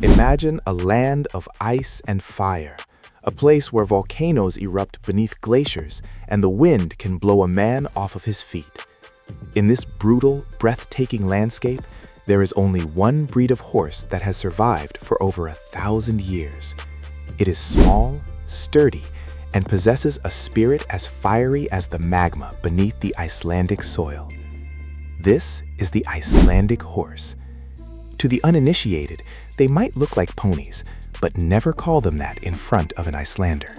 Imagine a land of ice and fire, a place where volcanoes erupt beneath glaciers and the wind can blow a man off of his feet. In this brutal, breathtaking landscape, there is only one breed of horse that has survived for over 1,000 years. It is small, sturdy, and possesses a spirit as fiery as the magma beneath the Icelandic soil. This is the Icelandic horse. To the uninitiated, they might look like ponies, but never call them that in front of an Icelander.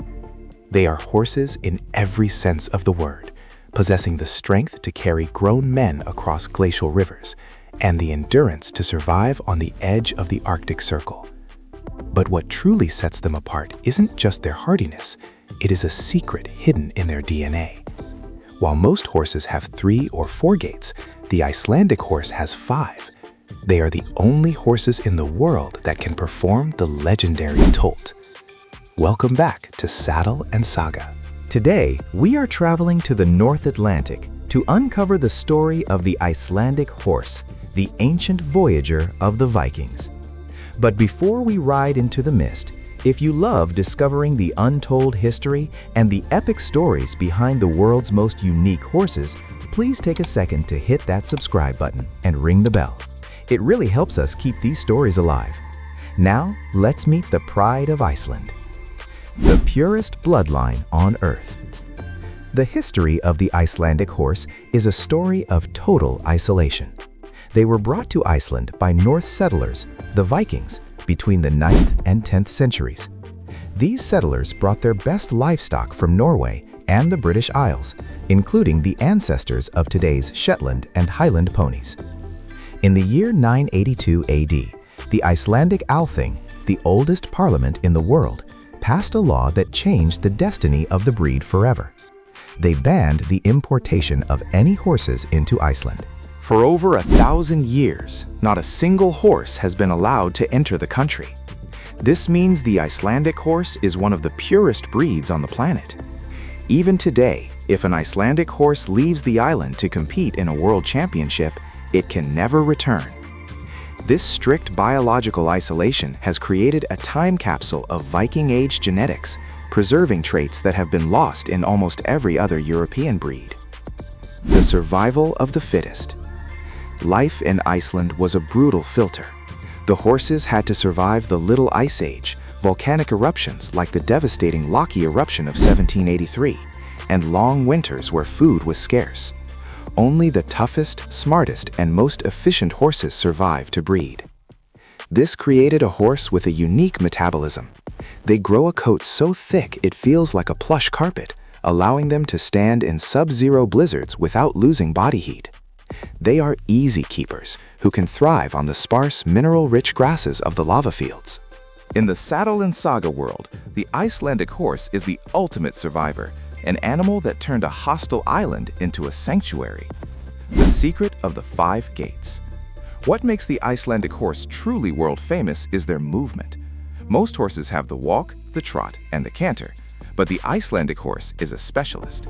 They are horses in every sense of the word, possessing the strength to carry grown men across glacial rivers and the endurance to survive on the edge of the Arctic Circle. But what truly sets them apart isn't just their hardiness, it is a secret hidden in their DNA. While most horses have 3 or 4 gaits, the Icelandic horse has 5. They are the only horses in the world that can perform the legendary tölt. Welcome back to Saddle and Saga. Today, we are traveling to the North Atlantic to uncover the story of the Icelandic horse, the ancient voyager of the Vikings. But before we ride into the mist, if you love discovering the untold history and the epic stories behind the world's most unique horses, please take a second to hit that subscribe button and ring the bell. It really helps us keep these stories alive. Now, let's meet the pride of Iceland, the purest bloodline on Earth. The history of the Icelandic horse is a story of total isolation. They were brought to Iceland by Norse settlers, the Vikings, between the 9th and 10th centuries. These settlers brought their best livestock from Norway and the British Isles, including the ancestors of today's Shetland and Highland ponies. In the year 982 AD, the Icelandic Althing, the oldest parliament in the world, passed a law that changed the destiny of the breed forever. They banned the importation of any horses into Iceland. For over 1,000 years, not a single horse has been allowed to enter the country. This means the Icelandic horse is one of the purest breeds on the planet. Even today, if an Icelandic horse leaves the island to compete in a world championship, it can never return. This strict biological isolation has created a time capsule of Viking-age genetics, preserving traits that have been lost in almost every other European breed. The survival of the fittest. Life in Iceland was a brutal filter. The horses had to survive the Little Ice Age, volcanic eruptions like the devastating Loki eruption of 1783, and long winters where food was scarce. Only the toughest, smartest, and most efficient horses survived to breed. This created a horse with a unique metabolism. They grow a coat so thick it feels like a plush carpet, allowing them to stand in sub-zero blizzards without losing body heat. They are easy keepers who can thrive on the sparse, mineral-rich grasses of the lava fields. In the Saddle and Saga world, the Icelandic horse is the ultimate survivor, an animal that turned a hostile island into a sanctuary. The secret of the 5 gaits. What makes the Icelandic horse truly world famous is their movement. Most horses have the walk, the trot, and the canter, but the Icelandic horse is a specialist.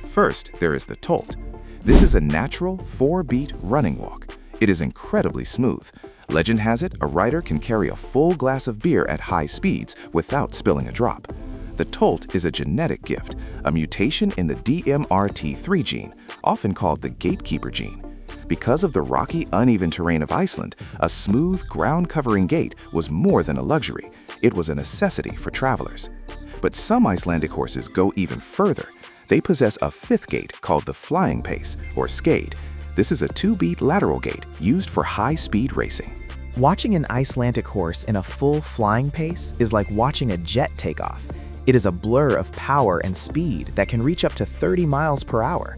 First, there is the tölt. This is a natural 4-beat running walk. It is incredibly smooth. Legend has it a rider can carry a full glass of beer at high speeds without spilling a drop. The tölt is a genetic gift, a mutation in the DMRT3 gene, often called the gatekeeper gene. Because of the rocky, uneven terrain of Iceland, a smooth, ground-covering gait was more than a luxury. It was a necessity for travelers. But some Icelandic horses go even further. They possess a 5th gait called the flying pace, or skate. This is a 2-beat lateral gait used for high-speed racing. Watching an Icelandic horse in a full flying pace is like watching a jet take off. It is a blur of power and speed that can reach up to 30 miles per hour.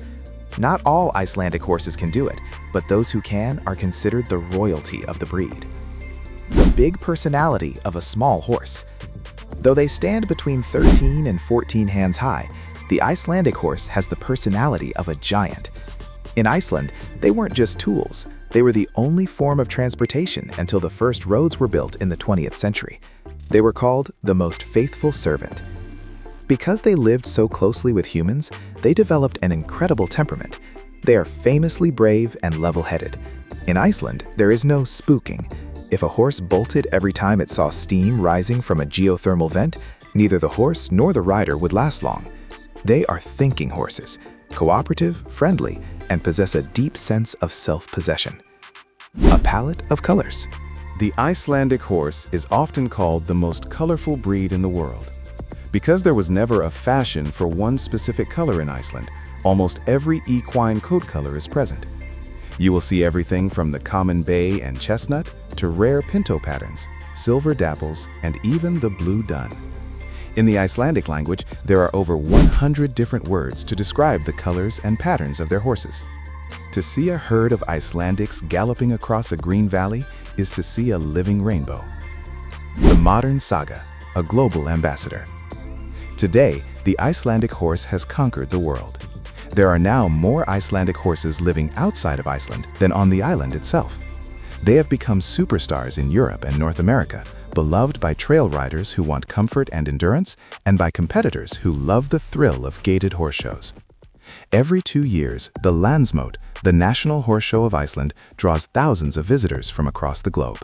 Not all Icelandic horses can do it, but those who can are considered the royalty of the breed. The big personality of a small horse. Though they stand between 13 and 14 hands high, the Icelandic horse has the personality of a giant. In Iceland, they weren't just tools. They were the only form of transportation until the first roads were built in the 20th century. They were called the most faithful servant. Because they lived so closely with humans, they developed an incredible temperament. They are famously brave and level-headed. In Iceland, there is no spooking. If a horse bolted every time it saw steam rising from a geothermal vent, neither the horse nor the rider would last long. They are thinking horses, cooperative, friendly, and possess a deep sense of self-possession. A palette of colors. The Icelandic horse is often called the most colorful breed in the world. Because there was never a fashion for one specific color in Iceland, almost every equine coat color is present. You will see everything from the common bay and chestnut to rare pinto patterns, silver dapples, and even the blue dun. In the Icelandic language, there are over 100 different words to describe the colors and patterns of their horses. To see a herd of Icelandics galloping across a green valley is to see a living rainbow. The modern Saga, a global ambassador. Today, the Icelandic horse has conquered the world. There are now more Icelandic horses living outside of Iceland than on the island itself. They have become superstars in Europe and North America, beloved by trail riders who want comfort and endurance, and by competitors who love the thrill of gaited horse shows. Every 2 years, the Landsmót, the national horse show of Iceland, draws thousands of visitors from across the globe.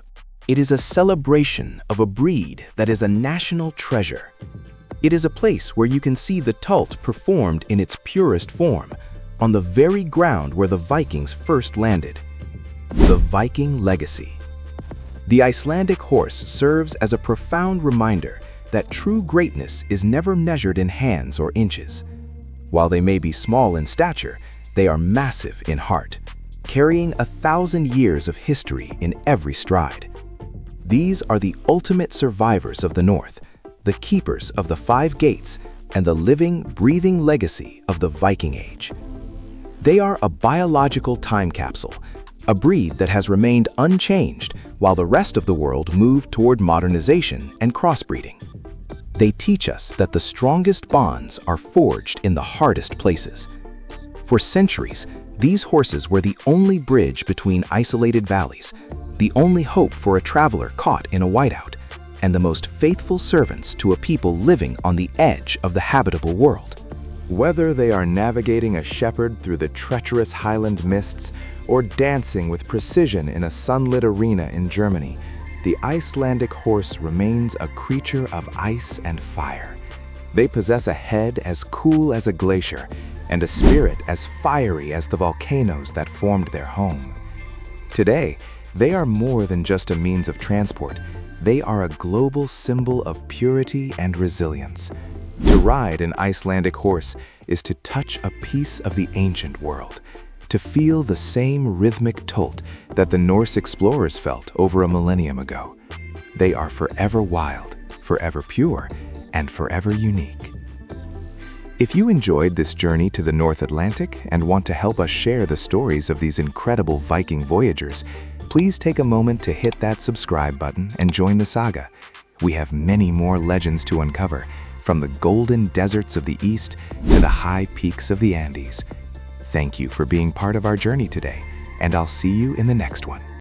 It is a celebration of a breed that is a national treasure. It is a place where you can see the tölt performed in its purest form, on the very ground where the Vikings first landed. The Viking legacy. The Icelandic horse serves as a profound reminder that true greatness is never measured in hands or inches. While they may be small in stature, they are massive in heart, carrying 1,000 years of history in every stride. These are the ultimate survivors of the North, the keepers of the 5 gaits, and the living, breathing legacy of the Viking Age. They are a biological time capsule, a breed that has remained unchanged while the rest of the world moved toward modernization and crossbreeding. They teach us that the strongest bonds are forged in the hardest places. For centuries, these horses were the only bridge between isolated valleys, the only hope for a traveler caught in a whiteout, and the most faithful servants to a people living on the edge of the habitable world. Whether they are navigating a shepherd through the treacherous highland mists or dancing with precision in a sunlit arena in Germany, the Icelandic horse remains a creature of ice and fire. They possess a head as cool as a glacier and a spirit as fiery as the volcanoes that formed their home. Today, they are more than just a means of transport. They are a global symbol of purity and resilience. To ride an Icelandic horse is to touch a piece of the ancient world, to feel the same rhythmic tölt that the Norse explorers felt over a millennium ago. They are forever wild, forever pure, and forever unique. If you enjoyed this journey to the North Atlantic and want to help us share the stories of these incredible Viking voyagers, please take a moment to hit that subscribe button and join the saga. We have many more legends to uncover, from the golden deserts of the East to the high peaks of the Andes. Thank you for being part of our journey today, and I'll see you in the next one.